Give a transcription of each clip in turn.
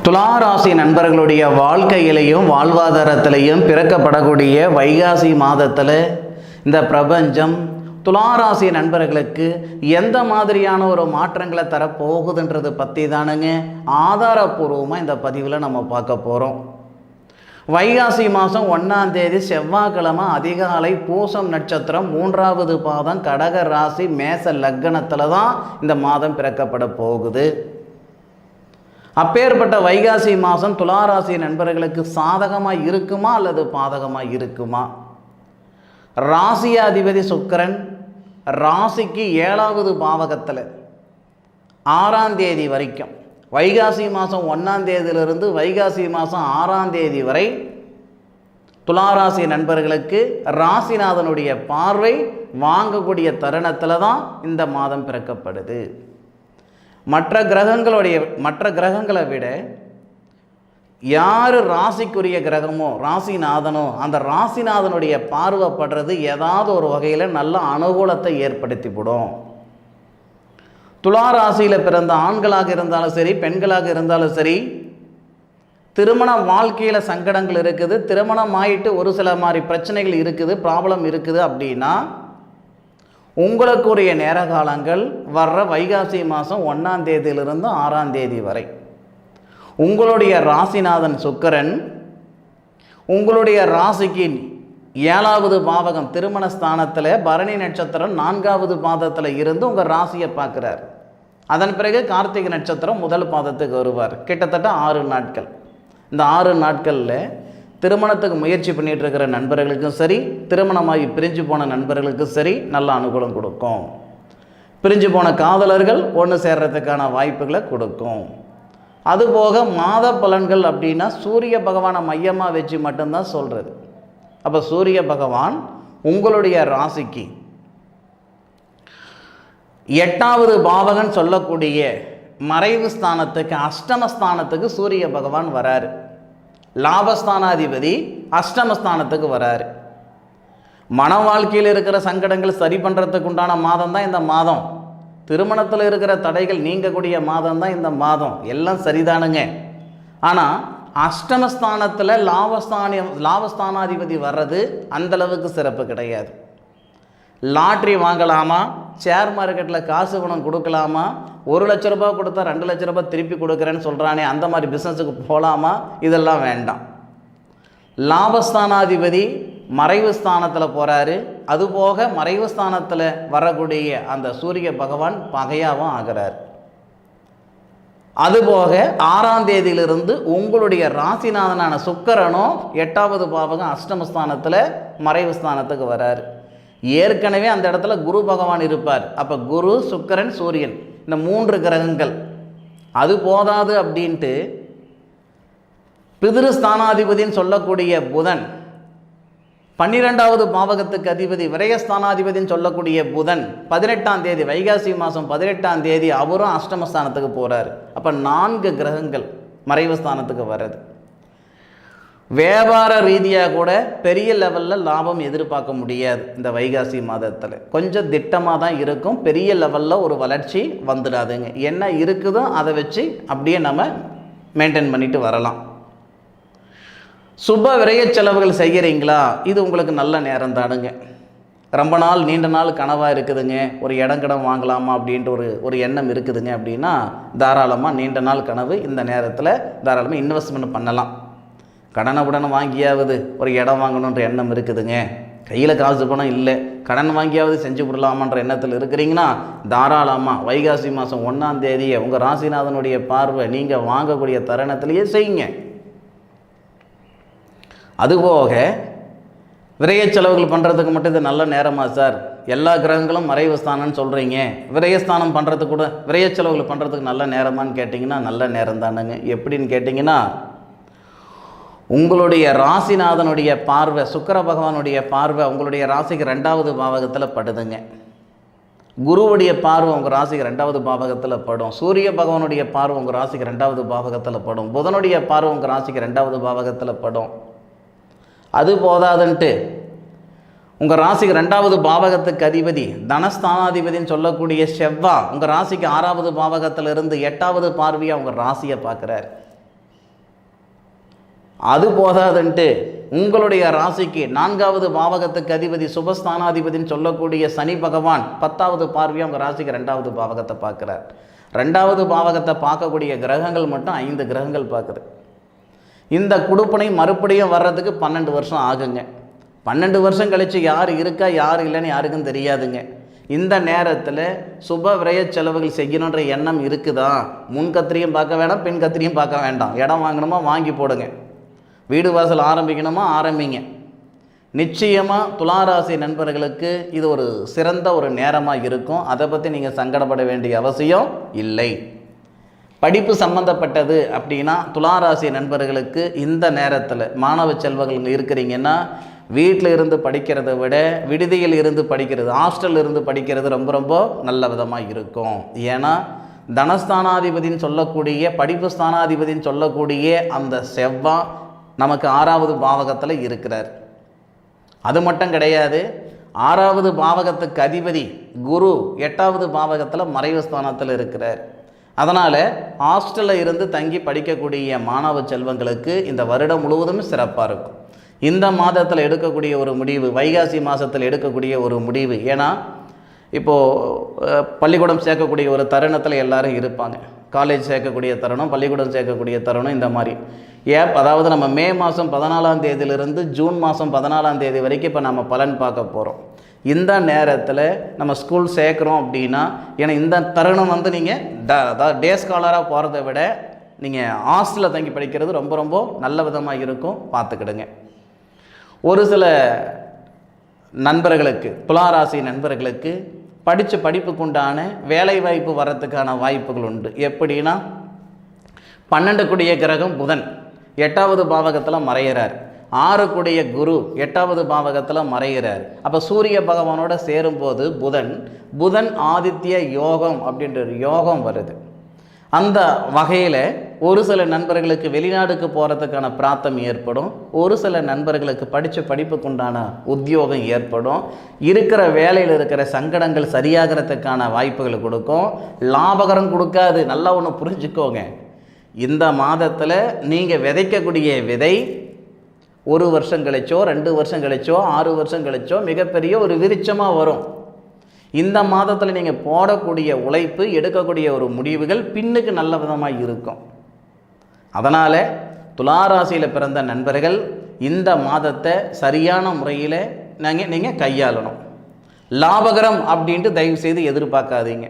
துளாராசி நண்பர்களுடைய வாழ்க்கையிலையும் வாழ்வாதாரத்திலையும் பிறக்கப்படக்கூடிய வைகாசி மாதத்தில் இந்த பிரபஞ்சம் துளாராசி நண்பர்களுக்கு எந்த மாதிரியான ஒரு மாற்றங்களை தரப்போகுதுன்றது பற்றி தானுங்க ஆதாரபூர்வமாக இந்த பதிவில் நம்ம பார்க்க போகிறோம். வைகாசி மாதம் 1ஆம் தேதி செவ்வாய்க்கிழமை அதிகாலை பூசம் நட்சத்திரம் 3வது பாதம் கடக ராசி மேச லக்னத்தில் தான் இந்த மாதம் பிறக்கப்பட போகுது. அப்பேற்பட்ட வைகாசி மாதம் துளாராசி நண்பர்களுக்கு சாதகமாக இருக்குமா அல்லது பாதகமாக இருக்குமா? ராசியாதிபதி சுக்கிரன் ராசிக்கு 7வது பாவகத்தில் 6ஆம் தேதி வரைக்கும், வைகாசி மாதம் 1ஆம் தேதியிலிருந்து வைகாசி மாதம் 6ஆம் தேதி வரை துளாராசி நண்பர்களுக்கு ராசிநாதனுடைய பார்வை வாங்கக்கூடிய தருணத்தில் தான் இந்த மாதம் பிறக்கப்படுது. மற்ற கிரகங்களை விட யார் ராசிக்குரிய கிரகமோ ராசிநாதனோ அந்த ராசிநாதனுடைய பார்வைப்படுறது ஏதாவது ஒரு வகையில் நல்ல அனுகூலத்தை ஏற்படுத்திவிடும். துளாராசியில் பிறந்த ஆண்களாக இருந்தாலும் சரி பெண்களாக இருந்தாலும் சரி, திருமண வாழ்க்கையில் சங்கடங்கள் இருக்குது, திருமணம் ஆகிட்டு ஒரு சில மாதிரி பிரச்சனைகள் இருக்குது, ப்ராப்ளம் இருக்குது அப்படின்னா உங்களுக்குரிய நேர காலங்கள் வர்ற வைகாசி மாதம் 1ஆம் தேதியிலிருந்து 6ஆம் தேதி வரை உங்களுடைய ராசிநாதன் சுக்கிரன் உங்களுடைய ராசிக்கு 7வது பாவகம் திருமண ஸ்தானத்தில் பரணி நட்சத்திரம் 4வது பாதத்தில் இருந்து உங்கள் ராசியை பார்க்குறார். அதன் பிறகு கார்த்திகை நட்சத்திரம் 1 பாதத்துக்கு வருவார். கிட்டத்தட்ட 6 நாட்கள். இந்த 6 நாட்களில் திருமணத்துக்கு முயற்சி பண்ணிகிட்டு இருக்கிற நண்பர்களுக்கும் சரி, திருமணமாகி பிரிஞ்சு போன நண்பர்களுக்கும் சரி நல்ல அனுகூலம் கொடுக்கும். பிரிஞ்சு போன காதலர்கள் ஒன்று சேர்றதுக்கான வாய்ப்புகளை கொடுக்கும். அதுபோக மாத பலன்கள் அப்படின்னா சூரிய பகவானை மையமாக வச்சு மட்டும்தான் சொல்கிறது. அப்போ சூரிய பகவான் உங்களுடைய ராசிக்கு 8வது பாவகன் சொல்லக்கூடிய மறைவு ஸ்தானத்துக்கு அஷ்டமஸ்தானத்துக்கு சூரிய பகவான் வராரு. லாபஸ்தானாதிபதி அஷ்டமஸ்தானத்துக்கு வராரு. மன வாழ்க்கையில் இருக்கிற சங்கடங்கள் சரி பண்ணுறதுக்கு உண்டான மாதம் தான் இந்த மாதம். திருமணத்தில் இருக்கிற தடைகள் நீங்கக்கூடிய மாதம் தான் இந்த மாதம். எல்லாம் சரிதானுங்க. ஆனால் அஷ்டமஸ்தானத்தில் லாபஸ்தானாதிபதி வர்றது அந்தளவுக்கு சிறப்பு கிடையாது. லாட்ரி வாங்கலாமா, ஷேர் மார்க்கெட்டில் காசு பணம் கொடுக்கலாமா, 1 லட்ச ரூபா கொடுத்தா 2 லட்ச ரூபா திருப்பி கொடுக்குறேன்னு சொல்கிறானே அந்த மாதிரி பிஸ்னஸுக்கு போகலாமா? இதெல்லாம் வேண்டாம். லாபஸ்தானாதிபதி மறைவு ஸ்தானத்தில் போகிறாரு. அதுபோக மறைவு ஸ்தானத்தில் வரக்கூடிய அந்த சூரிய பகவான் பகையாகவும் ஆகிறார். அதுபோக 6ஆம் தேதியிலிருந்து உங்களுடைய ராசிநாதனான சுக்கிரனும் 8வது பாவகம் அஷ்டமஸ்தானத்தில் மறைவு ஸ்தானத்துக்கு வராரு. ஏற்கனவே அந்த இடத்துல குரு பகவான் இருப்பார். அப்போ குரு, சுக்கிரன், சூரியன் இந்த 3 கிரகங்கள். அது போதாது அப்படின்ட்டு பிதிருஸ்தானாதிபதின்னு சொல்லக்கூடிய புதன், 12வது பாவகத்துக்கு அதிபதி விரயஸ்தானாதிபதின்னு சொல்லக்கூடிய புதன் 18ஆம் தேதி வைகாசி மாதம் 18ஆம் தேதி அவரும் அஷ்டமஸ்தானத்துக்கு போகிறார். அப்போ 4 கிரகங்கள் மறைவு ஸ்தானத்துக்கு வர்றது. வியாபார ரீதியாக கூட பெரிய லெவலில் லாபம் எதிர்பார்க்க முடியாது. இந்த வைகாசி மாதத்தில் கொஞ்சம் திட்டமாக தான் இருக்கும். பெரிய லெவலில் ஒரு வளர்ச்சி வந்துடாதுங்க. என்ன இருக்குதோ அதை வச்சு அப்படியே நம்ம மெயின்டைன் பண்ணிட்டு வரலாம். சுப விரய செலவுகள் செய்கிறீங்களா? இது உங்களுக்கு நல்ல நேரம் தானுங்க. ரொம்ப நாள் நீண்ட நாள் கனவாக இருக்குதுங்க, ஒரு இடங்கிடம் வாங்கலாமா அப்படின்ட்டு ஒரு எண்ணம் இருக்குதுங்க அப்படின்னா தாராளமாக நீண்ட நாள் கனவு இந்த நேரத்தில் தாராளமாக இன்வெஸ்ட்மெண்ட் பண்ணலாம். கடனை உடனே வாங்கியாவது ஒரு இடம் வாங்கணுன்ற எண்ணம் இருக்குதுங்க, கையில் காசு பணம் இல்லை, கடன் வாங்கியாவது செஞ்சு விடலாமான்ற எண்ணத்தில் இருக்கிறீங்கன்னா தாராளமாக வைகாசி மாதம் 1ஆம் தேதியை உங்கள் ராசிநாதனுடைய பார்வை நீங்கள் வாங்கக்கூடிய தருணத்திலேயே செய்யுங்க. அதுபோக விரய செலவுகள் பண்ணுறதுக்கு மட்டும் இது நல்ல நேரமா சார்? எல்லா கிரகங்களும் மறைவு ஸ்தானம்னு சொல்கிறீங்க, விரயஸ்தானம் பண்ணுறதுக்கு கூட விரய செலவுகள் பண்ணுறதுக்கு நல்ல நேரமானு கேட்டிங்கன்னா நல்ல நேரம் தானுங்க. எப்படின்னு கேட்டிங்கன்னா உங்களுடைய ராசிநாதனுடைய பார்வை, சுக்கிர பகவானுடைய பார்வை உங்களுடைய ராசிக்கு 2வது பாவகத்தில் படுதுங்க. குருவுடைய பார்வை உங்கள் ராசிக்கு 2வது பாவகத்தில் படும். சூரிய பகவானுடைய பார்வை உங்கள் ராசிக்கு 2வது பாவகத்தில் படும். புதனுடைய பார்வை உங்கள் ராசிக்கு 2வது பாவகத்தில் படும். அது போதாதுன்ட்டு உங்கள் ராசிக்கு 2வது பாவகத்துக்கு அதிபதி தனஸ்தானாதிபதினு சொல்லக்கூடிய செவ்வாய் உங்கள் ராசிக்கு 6வது பாவகத்திலிருந்து 8வது பார்வையாக உங்கள் ராசியை பார்க்குறார். அது போதாதுன்ட்டு உங்களுடைய ராசிக்கு 4வது பாவகத்துக்கு அதிபதி சுபஸ்தானாதிபதினு சொல்லக்கூடிய சனி பகவான் 10வது பார்வையாக உங்கள் ராசிக்கு 2வது பாவகத்தை பார்க்குறார். 2வது பாவகத்தை பார்க்கக்கூடிய கிரகங்கள் மட்டும் 5 கிரகங்கள் பார்க்குது. இந்த குடுப்பனை மறுபடியும் வர்றதுக்கு 12 வருஷம் ஆகுங்க. 12 வருஷம் கழித்து யார் இருக்கா யார் இல்லைன்னு யாருக்கும் தெரியாதுங்க. இந்த நேரத்தில் சுப விரய செலவுகள் செய்யணுன்ற எண்ணம் இருக்குதா? முன் கத்திரியும் பார்க்க வேண்டாம், பின் கத்திரியும் பார்க்க வேண்டாம். இடம் வாங்கணுமா வாங்கி போடுங்க, வீடு வாசல் ஆரம்பிக்கணுமா ஆரம்பிங்க. நிச்சயமாக துளாராசி நண்பர்களுக்கு இது ஒரு சிறந்த ஒரு நேரமாக இருக்கும். அதை பற்றி நீங்கள் சங்கடப்பட வேண்டிய அவசியம் இல்லை. படிப்பு சம்பந்தப்பட்டது அப்படின்னா துளாராசி நண்பர்களுக்கு இந்த நேரத்தில் மாணவ செல்வங்கள் இருக்கிறீங்கன்னா வீட்டில் இருந்து படிக்கிறத விட விடுதியில் இருந்து படிக்கிறது, ஹாஸ்டலில் இருந்து படிக்கிறது ரொம்ப ரொம்ப நல்ல விதமாக இருக்கும். ஏன்னா தனஸ்தானாதிபதினு சொல்லக்கூடிய படிப்பு ஸ்தானாதிபதினு சொல்லக்கூடிய அந்த செவ்வாய் நமக்கு 6வது பாவகத்தில் இருக்கிறார். அது மட்டும் கிடையாது, 6வது பாவகத்துக்கு அதிபதி குரு 8வது பாவகத்தில் மறைவு ஸ்தானத்தில் இருக்கிறார். அதனால் ஹாஸ்டலில் இருந்து தங்கி படிக்கக்கூடிய மாணவ செல்வங்களுக்கு இந்த வருடம் முழுவதும் சிறப்பாக இருக்கும். இந்த மாதத்தில் எடுக்கக்கூடிய ஒரு முடிவு, வைகாசி மாதத்தில் எடுக்கக்கூடிய ஒரு முடிவு. ஏன்னா இப்போது பள்ளிக்கூடம் சேர்க்கக்கூடிய ஒரு தருணத்தில் எல்லாரும் இருப்பாங்க. காலேஜ் சேர்க்கக்கூடிய தருணம், பள்ளிக்கூடம் சேர்க்கக்கூடிய தருணம், இந்த மாதிரி அதாவது நம்ம மே மாதம் 14ஆம் தேதியிலிருந்து ஜூன் மாதம் 14ஆம் தேதி வரைக்கும் இப்போ நம்ம பலன் பார்க்க போகிறோம். இந்த நேரத்தில் நம்ம ஸ்கூல் சேர்க்குறோம் அப்படின்னா, ஏன்னா இந்த தருணம் நீங்கள் அதாவது டே ஸ்காலராக போகிறத விட நீங்கள் ஹாஸ்டலில் தங்கி படிக்கிறது ரொம்ப ரொம்ப நல்ல விதமாக இருக்கும், பார்த்துக்கிடுங்க. ஒரு சில நண்பர்களுக்கு, துளாராசி நண்பர்களுக்கு படித்த படிப்புக்குண்டான வேலைவாய்ப்பு வர்றதுக்கான வாய்ப்புகள் உண்டு. எப்படின்னா 12 கூடிய கிரகம் புதன் 8வது பாவகத்தில் மறைகிறார். 6 கூடிய குரு 8வது பாவகத்தில் மறைகிறார். அப்போ சூரிய பகவானோட சேரும்போது புதன் ஆதித்ய யோகம் அப்படின்ற ஒரு யோகம் வருது. அந்த வகையில் ஒரு சில நண்பர்களுக்கு வெளிநாடுக்கு போகிறதுக்கான பிராப்தம் ஏற்படும். ஒரு சில நண்பர்களுக்கு படித்த படிப்புக்குண்டான உத்தியோகம் ஏற்படும். இருக்கிற வேலையில் இருக்கிற சங்கடங்கள் சரியாகிறதுக்கான வாய்ப்புகள் கொடுக்கும். லாபகரம் கொடுக்காது. நல்லா ஒன்று புரிஞ்சுக்கோங்க. இந்த மாதத்தில் நீங்கள் விதைக்கக்கூடிய விதை 1 வருஷம் கழிச்சோ 2 வருஷம் கழிச்சோ 6 வருஷம் கழிச்சோ மிகப்பெரிய ஒரு விருட்சமாக வரும். இந்த மாதத்தில் நீங்கள் போடக்கூடிய உழைப்பு, எடுக்கக்கூடிய ஒரு முடிவுகள் பின்னுக்கு நல்ல விதமாக இருக்கும். அதனால் துளாராசியில் பிறந்த நண்பர்கள் இந்த மாதத்தை சரியான முறையில் நீங்கள் கையாளணும். லாபகரம் அப்படின்ட்டு தயவு செய்து எதிர்பார்க்காதீங்க.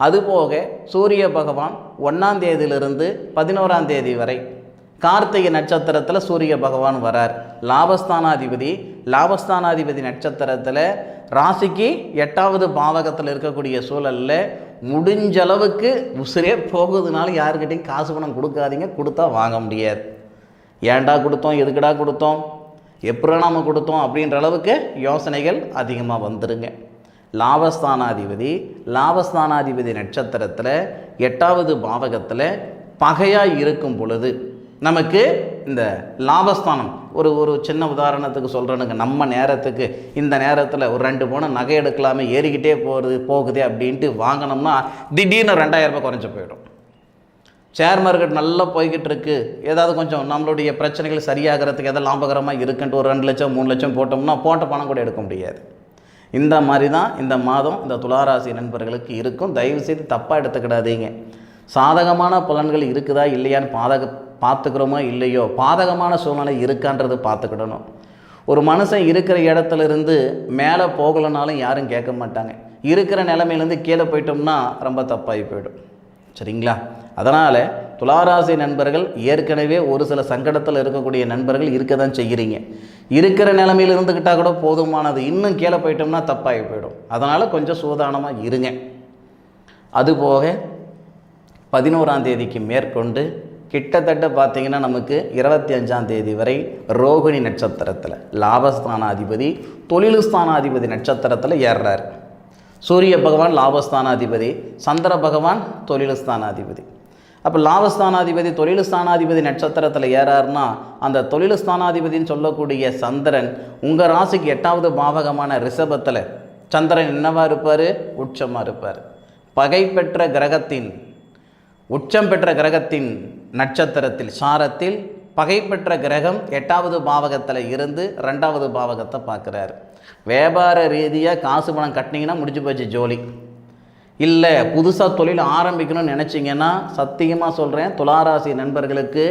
அதுபோக சூரிய பகவான் 1ஆம் தேதியிலிருந்து 11ஆம் தேதி வரை கார்த்திகை நட்சத்திரத்தில் சூரிய பகவான் வரார். லாபஸ்தானாதிபதி நட்சத்திரத்தில் ராசிக்கு 8வது பாவகத்தில் இருக்கக்கூடிய சூழலில் முடிஞ்சளவுக்கு உசிரே போகுதுனால யாருக்கிட்டையும் காசு பணம் கொடுக்காதீங்க. கொடுத்தா வாங்க முடியாது. ஏன்டா கொடுத்தோம், எதுக்குடா கொடுத்தோம், எப்போ நாம் கொடுத்தோம் அப்படின்ற அளவுக்கு யோசனைகள் அதிகமாக வந்துருங்க. லாபஸ்தானாதிபதி நட்சத்திரத்தில் 8வது பாவகத்தில் பகையாக இருக்கும் பொழுது நமக்கு இந்த லாபஸ்தானம் ஒரு சின்ன உதாரணத்துக்கு சொல்கிறேனுங்க. நம்ம நேரத்துக்கு இந்த நேரத்தில் ஒரு 2 பவுன் நகை எடுக்கலாமே, ஏறிக்கிட்டே போகுதே அப்படின்ட்டு வாங்கினோம்னா திடீர்னு 2000 ரூபாய் குறைஞ்சி போயிடும். ஷேர் மார்க்கெட் நல்லா போய்கிட்டு இருக்கு, ஏதாவது கொஞ்சம் நம்மளுடைய பிரச்சனைகள் சரியாகிறதுக்கு எதாவது லாபகரமாக இருக்குன்ட்டு ஒரு 2 லட்சம் 3 லட்சம் போட்டோம்னா போட்ட பணம் கூட எடுக்க முடியாது. இந்த மாதிரி தான் இந்த மாதம் இந்த துளாராசி நண்பர்களுக்கு இருக்கும். தயவுசெய்து தப்பாக எடுத்துக்கிடாதீங்க. சாதகமான பலன்கள் இருக்குதா இல்லையான்னு பார்த்துக்கிறோமோ இல்லையோ, பாதகமான சூழ்நிலை இருக்கான்றது பார்த்துக்கிடணும். ஒரு மனுஷன் இருக்கிற இடத்துலேருந்து மேலே போகலைனாலும் யாரும் கேட்க மாட்டாங்க. இருக்கிற நிலைமையிலேருந்து கீழே போயிட்டோம்னா ரொம்ப தப்பாகி போயிடும். சரிங்களா? அதனால் துளாராசி நண்பர்கள் ஏற்கனவே ஒரு சில சங்கடத்தில் இருக்கக்கூடிய நண்பர்கள் இருக்க தான் செய்கிறீங்க. இருக்கிற நிலைமையில் இருந்துக்கிட்டால் கூட போதுமானது. இன்னும் கீழே போயிட்டோம்னா தப்பாகி போயிடும். அதனால் கொஞ்சம் சூதானமாக இருங்க. அதுபோக 11ஆம் தேதிக்கு மேற்கொண்டு கிட்டத்தட்ட பார்த்திங்கன்னா நமக்கு 25ஆம் தேதி வரை ரோகிணி நட்சத்திரத்தில் லாபஸ்தானாதிபதி தொழில்ஸ்தானாதிபதி நட்சத்திரத்தில் ஏறுறார். சூரிய பகவான் லாபஸ்தானாதிபதி, சந்திர பகவான் தொழில்ஸ்தானாதிபதி. அப்போ லாபஸ்தானாதிபதி தொழில்ஸ்தானாதிபதி நட்சத்திரத்தில் ஏறாருன்னா அந்த தொழில்ஸ்தானாதிபதினு சொல்லக்கூடிய சந்திரன் உங்கள் ராசிக்கு 8வது பாவகமான ரிஷபத்தில் சந்திரன் என்னவா இருப்பார்? உச்சமாக இருப்பார். பகை பெற்ற கிரகத்தின் உச்சம் பெற்ற கிரகத்தின் நட்சத்திரத்தில் சாரத்தில் பகைப்பெற்ற கிரகம் 8வது பாவகத்தில் இருந்து 2வது பாவகத்தை பார்க்குறாரு. வியாபார ரீதியாக காசு பணம் கட்டினீங்கன்னா முடிஞ்சு போச்சு ஜோலி. இல்லை புதுசாக தொழில் ஆரம்பிக்கணும்னு நினச்சிங்கன்னா சத்தியமாக சொல்கிறேன், துளாராசி நண்பர்களுக்கு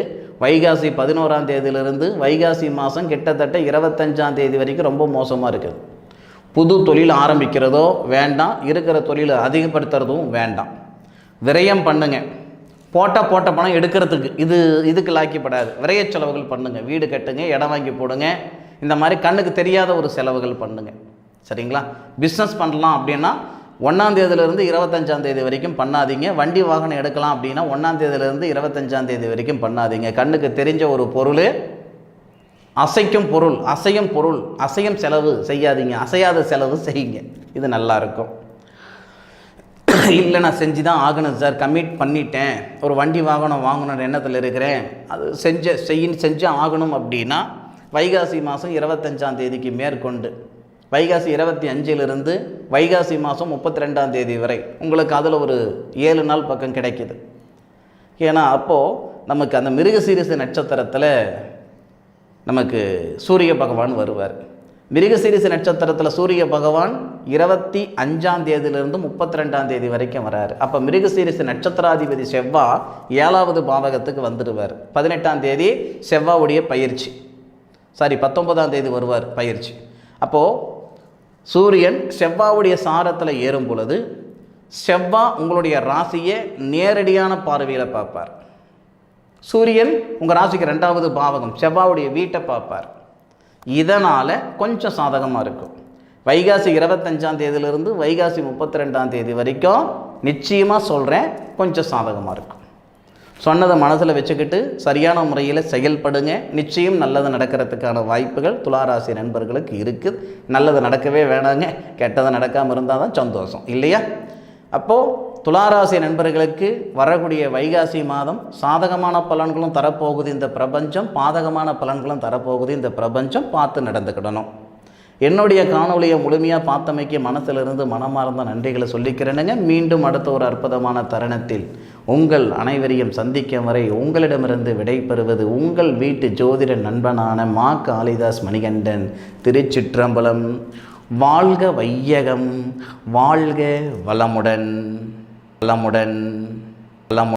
வைகாசி 11ஆம் தேதியிலிருந்து வைகாசி மாதம் கிட்டத்தட்ட 25ஆம் தேதி வரைக்கும் ரொம்ப மோசமாக இருக்குது. புது தொழில் ஆரம்பிக்கிறதோ வேண்டாம், இருக்கிற தொழிலை அதிகப்படுத்துறதும் வேண்டாம். விரயம் பண்ணுங்க. போட்ட பணம் எடுக்கிறதுக்கு இதுக்கு லாக்கிப்படாது. விரைய செலவுகள் பண்ணுங்கள். வீடு கட்டுங்க, இடம் வாங்கி போடுங்க, இந்த மாதிரி கண்ணுக்கு தெரியாத ஒரு செலவுகள் பண்ணுங்கள். சரிங்களா? பிஸ்னஸ் பண்ணலாம் அப்படின்னா 1ஆம் தேதியிலிருந்து 25ஆம் தேதி வரைக்கும் பண்ணாதீங்க. வண்டி வாகனம் எடுக்கலாம் அப்படின்னா 1ஆம் தேதியிலிருந்து 25ஆம் தேதி வரைக்கும் பண்ணாதீங்க. கண்ணுக்கு தெரிஞ்ச ஒரு பொருள், அசையும் பொருள் அசையும் செலவு செய்யாதீங்க. அசையாத செலவு செய்யுங்க. இது நல்லாயிருக்கும். இல்லை நான் செஞ்சு தான் ஆகணும் சார், கமிட் பண்ணிட்டேன், ஒரு வண்டி வாகனம் வாங்கணுன்ற எண்ணத்தில் இருக்கிறேன், அது செஞ்சு ஆகணும் அப்படின்னா வைகாசி மாதம் 25ஆம் தேதிக்கு மேற்கொண்டு வைகாசி 25இலிருந்து வைகாசி மாதம் 32ஆம் தேதி வரை உங்களுக்கு அதில் ஒரு 7 நாள் பக்கம் கிடைக்கிது. ஏன்னா அப்போது நமக்கு அந்த மிருகசீரிச நட்சத்திரத்தில் நமக்கு சூரிய பகவான் வருவார். மிருகசீரிச நட்சத்திரத்தில் சூரிய பகவான் 25ஆம் தேதியிலிருந்து 32ஆம் தேதி வரைக்கும் வராரு. அப்போ மிருகசீரிச நட்சத்திராதிபதி செவ்வாய் 7வது பாவகத்துக்கு வந்துடுவார். 18ஆம் தேதி செவ்வாவுடைய பயிற்சி, 19ஆம் தேதி வருவார் பயிற்சி. அப்போது சூரியன் செவ்வாவுடைய சாரத்தில் ஏறும் பொழுது செவ்வாய் உங்களுடைய ராசியை நேரடியான பார்வையில் பார்ப்பார். சூரியன் உங்கள் ராசிக்கு 2வது பாவகம் செவ்வாவுடைய வீட்டை பார்ப்பார். இதனால் கொஞ்சம் சாதகமாக இருக்கும். வைகாசி 25ஆம் தேதியிலிருந்து வைகாசி 32ஆம் தேதி வரைக்கும் நிச்சயமாக சொல்கிறேன், கொஞ்சம் சாதகமாக இருக்கும். சொன்னதை மனசில் வச்சுக்கிட்டு சரியான முறையில் செயல்படுங்க. நிச்சயம் நல்லது நடக்கிறதுக்கான வாய்ப்புகள் துளாராசி நண்பர்களுக்கு இருக்குது. நல்லது நடக்கவே வேணாங்க, கெட்டது நடக்காமல் இருந்தால் தான் சந்தோஷம், இல்லையா? அப்போது துளாராசி நண்பர்களுக்கு வரக்கூடிய வைகாசி மாதம் சாதகமான பலன்களும் தரப்போகுது இந்த பிரபஞ்சம், பாதகமான பலன்களும் தரப்போகுது இந்த பிரபஞ்சம். பார்த்து நடந்துக்கிடணும். என்னுடைய காணொலியை முழுமையாக பார்த்தமைக்கு மனசிலிருந்து மனமார்ந்த நன்றிகளை சொல்லிக்கிறேனுங்க. மீண்டும் அடுத்த ஒரு அற்புதமான தருணத்தில் உங்கள் அனைவரையும் சந்திக்கும் வரை உங்களிடமிருந்து விடைபெறுவது உங்கள் வீட்டு ஜோதிட நண்பனான மா காளிதாஸ் மணிகண்டன். திருச்சிற்றம்பலம். வாழ்க வையகம், வாழ்க வளமுடன்.